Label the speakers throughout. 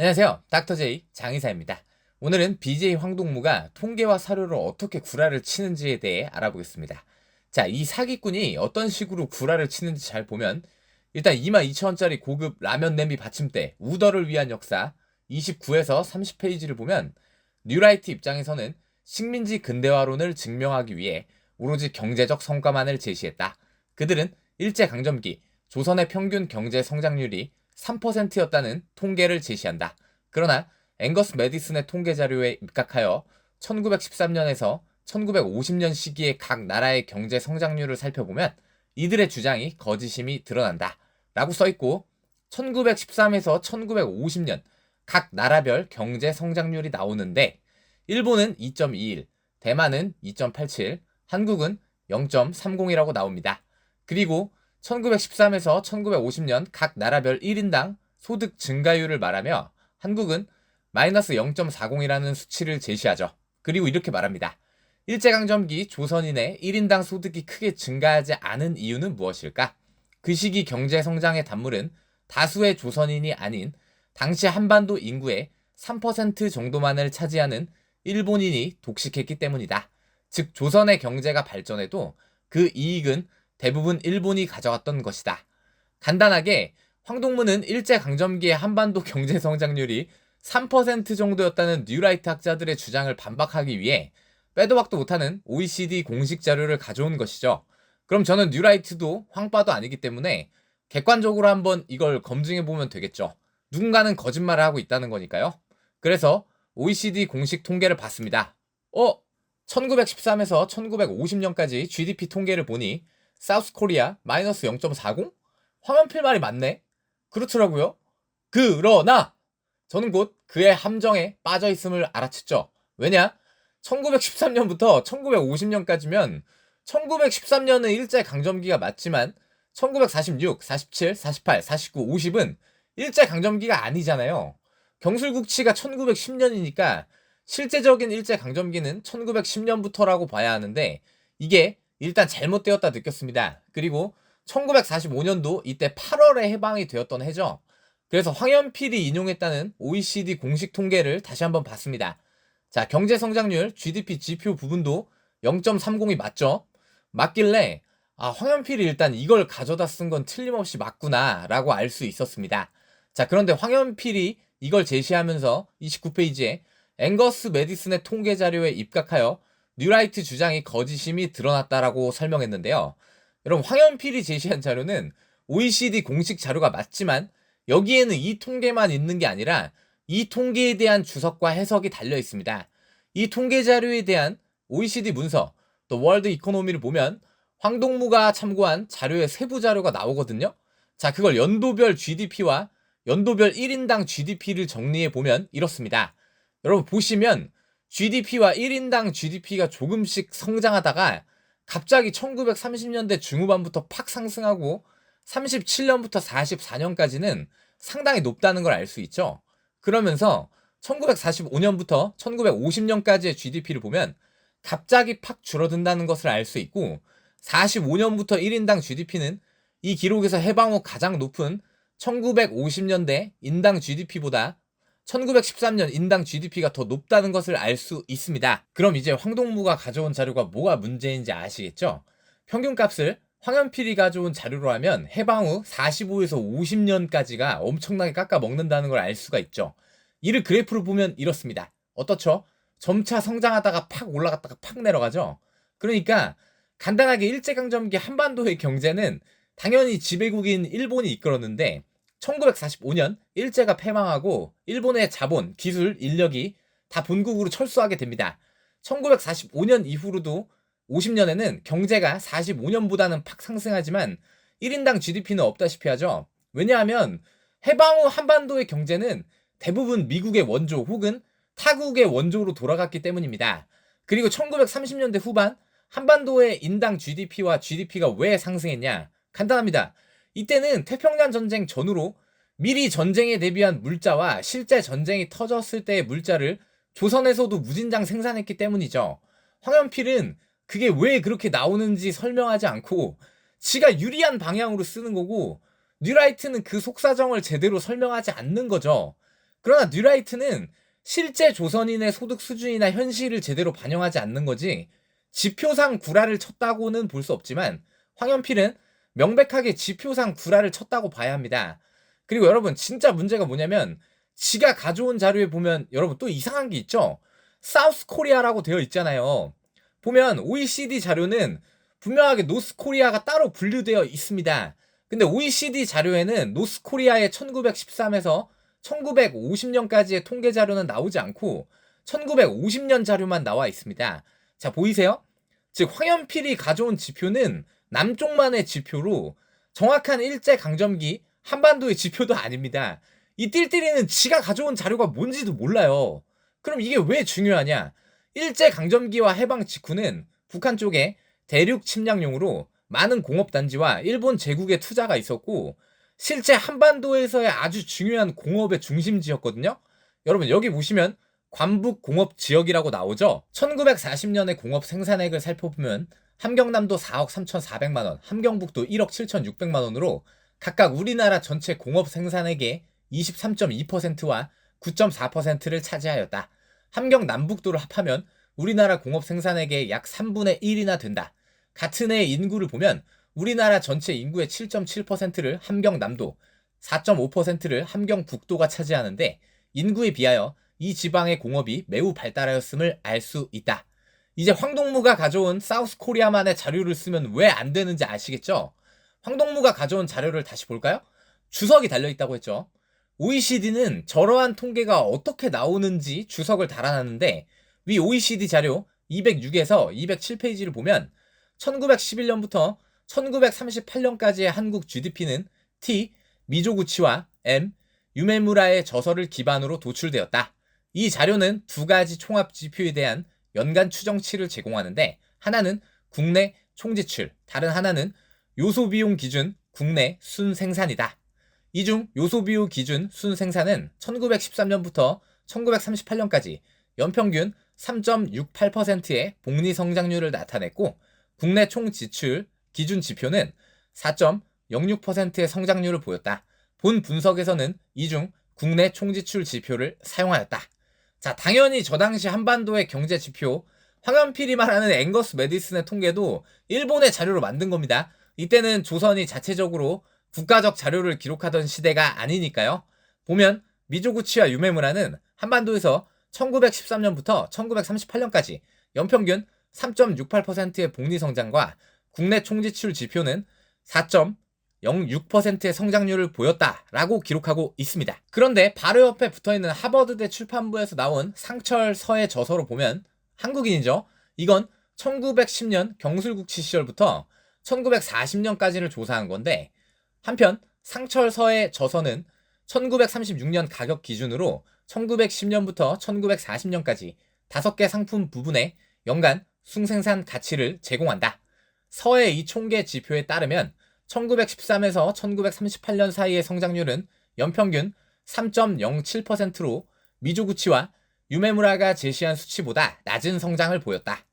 Speaker 1: 안녕하세요. 닥터제이 장의사입니다. 오늘은 BJ 황동무가 통계와 사료로 어떻게 구라를 치는지에 대해 알아보겠습니다. 자, 이 사기꾼이 어떤 식으로 구라를 치는지 잘 보면 일단 22,000원짜리 고급 라면 냄비 받침대 우더를 위한 역사 29에서 30페이지를 보면 뉴라이트 입장에서는 식민지 근대화론을 증명하기 위해 오로지 경제적 성과만을 제시했다. 그들은 일제강점기 조선의 평균 경제 성장률이 3%였다는 통계를 제시한다. 그러나 앵거스 매디슨의 통계 자료에 입각하여 1913년에서 1950년 시기의 각 나라의 경제 성장률을 살펴보면 이들의 주장이 거짓임이 드러난다. 라고 써있고 1913에서 1950년 각 나라별 경제 성장률이 나오는데 일본은 2.21, 대만은 2.87, 한국은 0.30이라고 나옵니다. 그리고 1913에서 1950년 각 나라별 1인당 소득 증가율을 말하며 한국은 마이너스 0.40이라는 수치를 제시하죠. 그리고 이렇게 말합니다. 일제강점기 조선인의 1인당 소득이 크게 증가하지 않은 이유는 무엇일까? 그 시기 경제성장의 단물은 다수의 조선인이 아닌 당시 한반도 인구의 3% 정도만을 차지하는 일본인이 독식했기 때문이다. 즉 조선의 경제가 발전해도 그 이익은 대부분 일본이 가져갔던 것이다. 간단하게 황동무는 일제강점기의 한반도 경제성장률이 3% 정도였다는 뉴라이트 학자들의 주장을 반박하기 위해 빼도 박도 못하는 OECD 공식 자료를 가져온 것이죠. 그럼 저는 뉴라이트도 황빠도 아니기 때문에 객관적으로 한번 이걸 검증해보면 되겠죠. 누군가는 거짓말을 하고 있다는 거니까요. 그래서 OECD 공식 통계를 봤습니다. 1913에서 1950년까지 GDP 통계를 보니 사우스 코리아 마이너스 0.40? 황현필 말이 맞네? 그렇더라고요. 그러나 저는 곧 그의 함정에 빠져있음을 알아챘죠. 왜냐? 1913년부터 1950년까지면 1913년은 일제강점기가 맞지만 1946, 47, 48, 49, 50은 일제강점기가 아니잖아요. 경술국치가 1910년이니까 실제적인 일제강점기는 1910년부터라고 봐야 하는데 이게 일단 잘못되었다 느꼈습니다. 그리고 1945년도 이때 8월에 해방이 되었던 해죠. 그래서 황현필이 인용했다는 OECD 공식 통계를 다시 한번 봤습니다. 자, 경제성장률 GDP 지표 부분도 0.30이 맞죠? 맞길래 황현필이 일단 이걸 가져다 쓴 건 틀림없이 맞구나 라고 알 수 있었습니다. 자, 그런데 황현필이 이걸 제시하면서 29페이지에 앵거스 매디슨의 통계 자료에 입각하여 뉴라이트 주장이 거짓임이 드러났다라고 설명했는데요. 여러분 황현필이 제시한 자료는 OECD 공식 자료가 맞지만 여기에는 이 통계만 있는 게 아니라 이 통계에 대한 주석과 해석이 달려 있습니다. 이 통계 자료에 대한 OECD 문서, 또 월드 이코노미를 보면 황동무가 참고한 자료의 세부 자료가 나오거든요. 자, 그걸 연도별 GDP와 연도별 1인당 GDP를 정리해 보면 이렇습니다. 여러분 보시면 GDP와 1인당 GDP가 조금씩 성장하다가 갑자기 1930년대 중후반부터 팍 상승하고 37년부터 44년까지는 상당히 높다는 걸 알 수 있죠. 그러면서 1945년부터 1950년까지의 GDP를 보면 갑자기 팍 줄어든다는 것을 알 수 있고 45년부터 1인당 GDP는 이 기록에서 해방 후 가장 높은 1950년대 인당 GDP보다 1913년 인당 GDP가 더 높다는 것을 알 수 있습니다. 그럼 이제 황동무가 가져온 자료가 뭐가 문제인지 아시겠죠? 평균값을 황현필이 가져온 자료로 하면 해방 후 45에서 50년까지가 엄청나게 깎아 먹는다는 걸 알 수가 있죠. 이를 그래프로 보면 이렇습니다. 어떻죠? 점차 성장하다가 팍 올라갔다가 팍 내려가죠. 그러니까 간단하게 일제강점기 한반도의 경제는 당연히 지배국인 일본이 이끌었는데 1945년 일제가 패망하고 일본의 자본, 기술, 인력이 다 본국으로 철수하게 됩니다. 1945년 이후로도 50년에는 경제가 45년보다는 팍 상승하지만 1인당 GDP는 없다시피 하죠. 왜냐하면 해방 후 한반도의 경제는 대부분 미국의 원조 혹은 타국의 원조로 돌아갔기 때문입니다. 그리고 1930년대 후반 한반도의 인당 GDP와 GDP가 왜 상승했냐? 간단합니다. 이때는 태평양 전쟁 전후로 미리 전쟁에 대비한 물자와 실제 전쟁이 터졌을 때의 물자를 조선에서도 무진장 생산했기 때문이죠. 황현필은 그게 왜 그렇게 나오는지 설명하지 않고 지가 유리한 방향으로 쓰는 거고 뉴라이트는 그 속사정을 제대로 설명하지 않는 거죠. 그러나 뉴라이트는 실제 조선인의 소득 수준이나 현실을 제대로 반영하지 않는 거지 지표상 구라를 쳤다고는 볼 수 없지만 황현필은 명백하게 지표상 구라를 쳤다고 봐야 합니다. 그리고 여러분 진짜 문제가 뭐냐면 지가 가져온 자료에 보면 여러분 또 이상한 게 있죠. 사우스 코리아라고 되어 있잖아요. 보면 OECD 자료는 분명하게 노스 코리아가 따로 분류되어 있습니다. 근데 OECD 자료에는 노스 코리아의 1913에서 1950년까지의 통계 자료는 나오지 않고 1950년 자료만 나와 있습니다. 자, 보이세요? 즉 황현필이 가져온 지표는 남쪽만의 지표로 정확한 일제강점기 한반도의 지표도 아닙니다. 이 띨띨이는 지가 가져온 자료가 뭔지도 몰라요. 그럼 이게 왜 중요하냐? 일제강점기와 해방 직후는 북한 쪽에 대륙 침략용으로 많은 공업단지와 일본 제국의 투자가 있었고 실제 한반도에서의 아주 중요한 공업의 중심지였거든요. 여러분 여기 보시면 관북공업지역이라고 나오죠. 1940년의 공업 생산액을 살펴보면 함경남도 4억 3,400만원, 함경북도 1억 7,600만원으로 각각 우리나라 전체 공업 생산액의 23.2%와 9.4%를 차지하였다. 함경 남북도를 합하면 우리나라 공업 생산액의 약 3분의 1이나 된다. 같은 해의 인구를 보면 우리나라 전체 인구의 7.7%를 함경 남도, 4.5%를 함경 북도가 차지하는데 인구에 비하여 이 지방의 공업이 매우 발달하였음을 알 수 있다. 이제 황동무가 가져온 사우스 코리아만의 자료를 쓰면 왜 안 되는지 아시겠죠? 황동무가 가져온 자료를 다시 볼까요? 주석이 달려있다고 했죠. OECD는 저러한 통계가 어떻게 나오는지 주석을 달아놨는데 위 OECD 자료 206에서 207페이지를 보면 1911년부터 1938년까지의 한국 GDP는 T, 미조구치와 M, 유메무라의 저서를 기반으로 도출되었다. 이 자료는 두 가지 총합 지표에 대한 연간 추정치를 제공하는데 하나는 국내 총지출, 다른 하나는 요소비용 기준 국내 순생산이다. 이 중 요소비용 기준 순생산은 1913년부터 1938년까지 연평균 3.68%의 복리 성장률을 나타냈고 국내 총지출 기준 지표는 4.06%의 성장률을 보였다. 본 분석에서는 이 중 국내 총지출 지표를 사용하였다. 자, 당연히 저 당시 한반도의 경제 지표 황현필이 말하는 앵거스 매디슨의 통계도 일본의 자료로 만든 겁니다. 이때는 조선이 자체적으로 국가적 자료를 기록하던 시대가 아니니까요. 보면 미조구치와 유메무라는 한반도에서 1913년부터 1938년까지 연평균 3.68%의 복리 성장과 국내 총지출 지표는 4.06%의 성장률을 보였다라고 기록하고 있습니다. 그런데 바로 옆에 붙어있는 하버드대 출판부에서 나온 상철서의 저서로 보면 한국인이죠. 이건 1910년 경술국치 시절부터 1940년까지를 조사한 건데 한편 상철서의 저서는 1936년 가격 기준으로 1910년부터 1940년까지 5개 상품 부분의 연간 순생산 가치를 제공한다. 서의 이 총계 지표에 따르면 1913에서 1938년 사이의 성장률은 연평균 3.07%로 미조구치와 유메무라가 제시한 수치보다 낮은 성장을 보였다.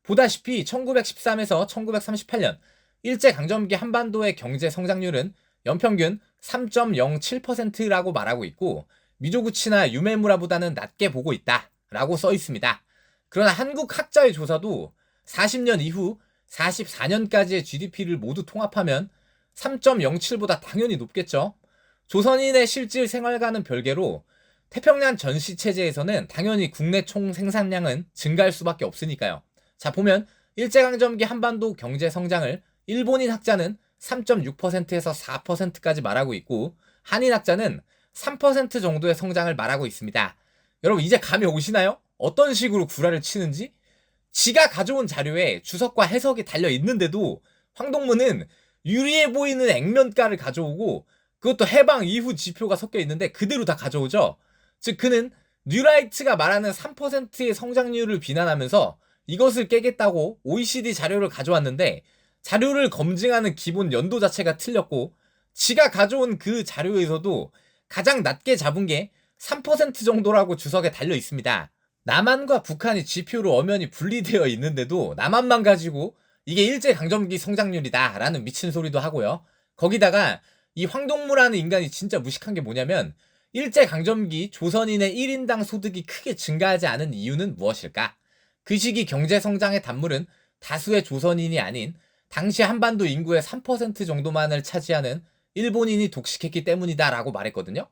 Speaker 1: 보다시피 1913에서 1938년 일제강점기 한반도의 경제 성장률은 연평균 3.07%라고 말하고 있고 미조구치나 유메무라보다는 낮게 보고 있다 라고 써 있습니다. 그러나 한국 학자의 조사도 40년 이후 44년까지의 GDP를 모두 통합하면 3.07보다 당연히 높겠죠. 조선인의 실질 생활과는 별개로 태평양 전시체제에서는 당연히 국내 총 생산량은 증가할 수밖에 없으니까요. 자, 보면 일제강점기 한반도 경제 성장을 일본인 학자는 3.6%에서 4%까지 말하고 있고 한인 학자는 3% 정도의 성장을 말하고 있습니다. 여러분 이제 감이 오시나요? 어떤 식으로 구라를 치는지? 지가 가져온 자료에 주석과 해석이 달려 있는데도 황동무는 유리해 보이는 액면가를 가져오고 그것도 해방 이후 지표가 섞여 있는데 그대로 다 가져오죠. 즉 그는 뉴라이트가 말하는 3%의 성장률을 비난하면서 이것을 깨겠다고 OECD 자료를 가져왔는데 자료를 검증하는 기본 연도 자체가 틀렸고 지가 가져온 그 자료에서도 가장 낮게 잡은 게 3% 정도라고 주석에 달려 있습니다. 남한과 북한이 지표로 엄연히 분리되어 있는데도 남한만 가지고 이게 일제강점기 성장률이다 라는 미친 소리도 하고요. 거기다가 이 황동무라는 인간이 진짜 무식한 게 뭐냐면 일제강점기 조선인의 1인당 소득이 크게 증가하지 않은 이유는 무엇일까? 그 시기 경제성장의 단물은 다수의 조선인이 아닌 당시 한반도 인구의 3% 정도만을 차지하는 일본인이 독식했기 때문이다 라고 말했거든요.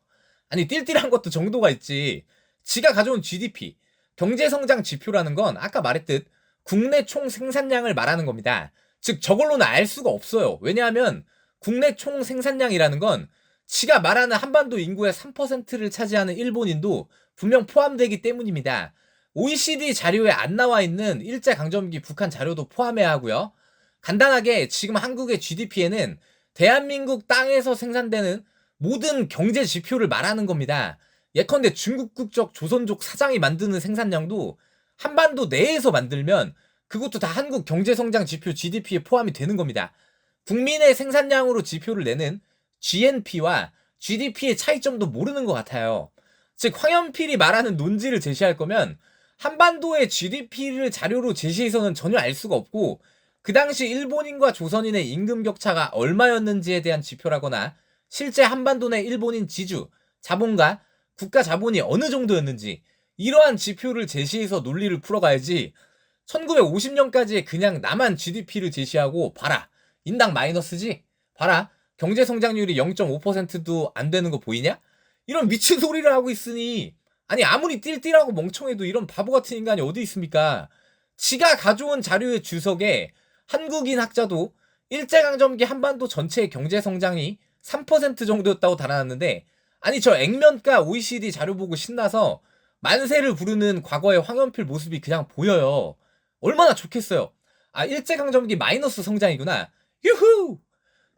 Speaker 1: 아니 띨띨한 것도 정도가 있지. 지가 가져온 GDP, 경제성장 지표라는 건 아까 말했듯 국내 총 생산량을 말하는 겁니다. 즉 저걸로는 알 수가 없어요. 왜냐하면 국내 총 생산량이라는 건 지가 말하는 한반도 인구의 3%를 차지하는 일본인도 분명 포함되기 때문입니다. OECD 자료에 안 나와 있는 일제강점기 북한 자료도 포함해야 하고요. 간단하게 지금 한국의 GDP에는 대한민국 땅에서 생산되는 모든 경제 지표를 말하는 겁니다. 예컨대 중국 국적 조선족 사장이 만드는 생산량도 한반도 내에서 만들면 그것도 다 한국 경제성장 지표 GDP에 포함이 되는 겁니다. 국민의 생산량으로 지표를 내는 GNP와 GDP의 차이점도 모르는 것 같아요. 즉 황연필이 말하는 논지를 제시할 거면 한반도의 GDP를 자료로 제시해서는 전혀 알 수가 없고 그 당시 일본인과 조선인의 임금 격차가 얼마였는지에 대한 지표라거나 실제 한반도 내 일본인 지주, 자본가, 국가 자본이 어느 정도였는지 이러한 지표를 제시해서 논리를 풀어가야지 1950년까지에 그냥 나만 GDP를 제시하고 봐라 인당 마이너스지? 봐라 경제 성장률이 0.5%도 안 되는 거 보이냐? 이런 미친 소리를 하고 있으니 아니 아무리 띨띨하고 멍청해도 이런 바보 같은 인간이 어디 있습니까? 지가 가져온 자료의 주석에 한국인 학자도 일제강점기 한반도 전체의 경제 성장이 3% 정도였다고 달아났는데 아니 저 액면가 OECD 자료 보고 신나서 만세를 부르는 과거의 황연필 모습이 그냥 보여요. 얼마나 좋겠어요. 아 일제강점기 마이너스 성장이구나. 유후!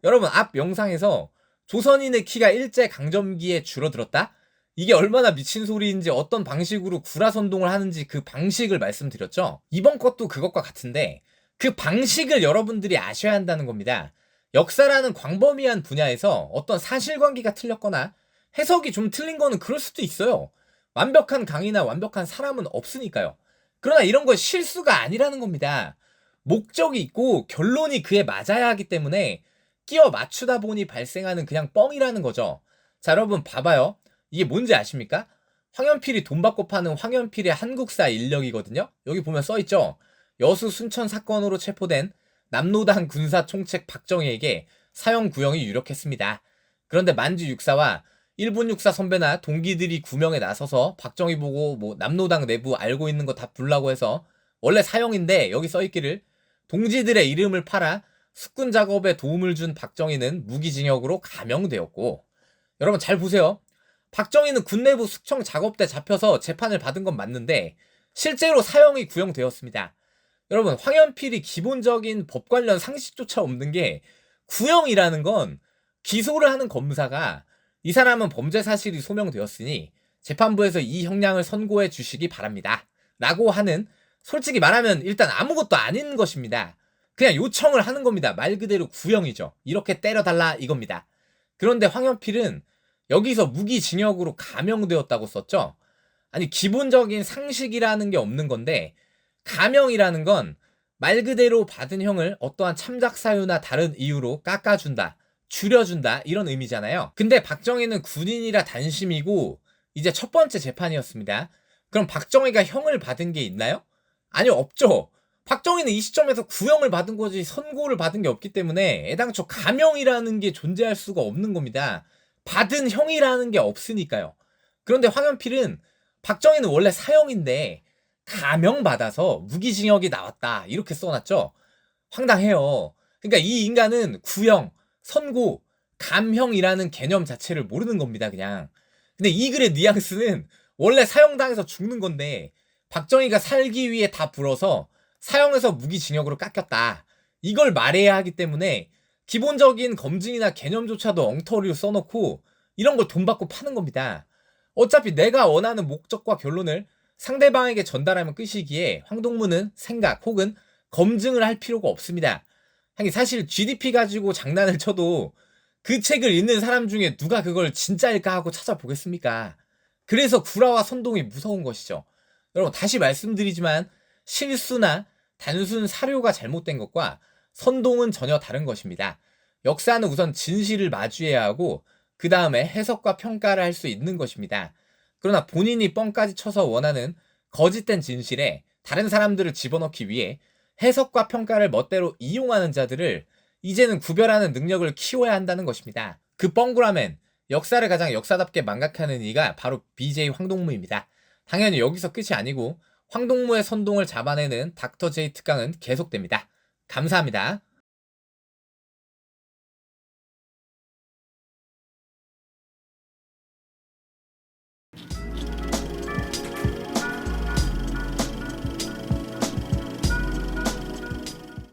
Speaker 1: 여러분 앞 영상에서 조선인의 키가 일제강점기에 줄어들었다? 이게 얼마나 미친 소리인지 어떤 방식으로 구라선동을 하는지 그 방식을 말씀드렸죠? 이번 것도 그것과 같은데 그 방식을 여러분들이 아셔야 한다는 겁니다. 역사라는 광범위한 분야에서 어떤 사실관계가 틀렸거나 해석이 좀 틀린 거는 그럴 수도 있어요. 완벽한 강이나 완벽한 사람은 없으니까요. 그러나 이런 건 실수가 아니라는 겁니다. 목적이 있고 결론이 그에 맞아야 하기 때문에 끼워 맞추다 보니 발생하는 그냥 뻥이라는 거죠. 자 여러분 봐봐요. 이게 뭔지 아십니까? 황연필이 돈 받고 파는 황연필의 한국사 인력이거든요. 여기 보면 써있죠. 여수 순천 사건으로 체포된 남로당 군사 총책 박정희에게 사형 구형이 유력했습니다. 그런데 만주 육사와 일본 육사 선배나 동기들이 구명에 나서서 박정희 보고 뭐 남로당 내부 알고 있는 거 다 불라고 해서 원래 사형인데 여기 써있기를 동지들의 이름을 팔아 숙군 작업에 도움을 준 박정희는 무기징역으로 감형되었고 여러분 잘 보세요. 박정희는 군 내부 숙청 작업 때 잡혀서 재판을 받은 건 맞는데 실제로 사형이 구형되었습니다. 여러분 황연필이 기본적인 법 관련 상식조차 없는 게 구형이라는 건 기소를 하는 검사가 이 사람은 범죄 사실이 소명되었으니 재판부에서 이 형량을 선고해 주시기 바랍니다. 라고 하는 솔직히 말하면 일단 아무것도 아닌 것입니다. 그냥 요청을 하는 겁니다. 말 그대로 구형이죠. 이렇게 때려달라 이겁니다. 그런데 황연필은 여기서 무기징역으로 감형되었다고 썼죠. 아니 기본적인 상식이라는 게 없는 건데 감형이라는 건 말 그대로 받은 형을 어떠한 참작 사유나 다른 이유로 깎아준다, 줄여준다 이런 의미잖아요. 근데 박정희는 군인이라 단심이고 이제 첫 번째 재판이었습니다. 그럼 박정희가 형을 받은 게 있나요? 아니요 없죠. 박정희는 이 시점에서 구형을 받은 거지 선고를 받은 게 없기 때문에 애당초 감형이라는 게 존재할 수가 없는 겁니다. 받은 형이라는 게 없으니까요. 그런데 황연필은 박정희는 원래 사형인데 감형받아서 무기징역이 나왔다 이렇게 써놨죠. 황당해요. 그러니까 이 인간은 구형, 선고, 감형이라는 개념 자체를 모르는 겁니다 그냥. 근데 이 글의 뉘앙스는 원래 사형당해서 죽는 건데 박정희가 살기 위해 다 불어서 사형에서 무기징역으로 깎였다 이걸 말해야 하기 때문에 기본적인 검증이나 개념조차도 엉터리로 써놓고 이런 걸 돈 받고 파는 겁니다. 어차피 내가 원하는 목적과 결론을 상대방에게 전달하면 끝이기에 황동무는 생각 혹은 검증을 할 필요가 없습니다. 하긴 사실 GDP 가지고 장난을 쳐도 그 책을 읽는 사람 중에 누가 그걸 진짜일까 하고 찾아보겠습니까? 그래서 구라와 선동이 무서운 것이죠. 여러분 다시 말씀드리지만 실수나 단순 사료가 잘못된 것과 선동은 전혀 다른 것입니다. 역사는 우선 진실을 마주해야 하고 그 다음에 해석과 평가를 할 수 있는 것입니다. 그러나 본인이 뻥까지 쳐서 원하는 거짓된 진실에 다른 사람들을 집어넣기 위해 해석과 평가를 멋대로 이용하는 자들을 이제는 구별하는 능력을 키워야 한다는 것입니다. 그 뻥구라맨, 역사를 가장 역사답게 망각하는 이가 바로 BJ 황동무입니다. 당연히 여기서 끝이 아니고 황동무의 선동을 잡아내는 닥터 제이 특강은 계속됩니다. 감사합니다.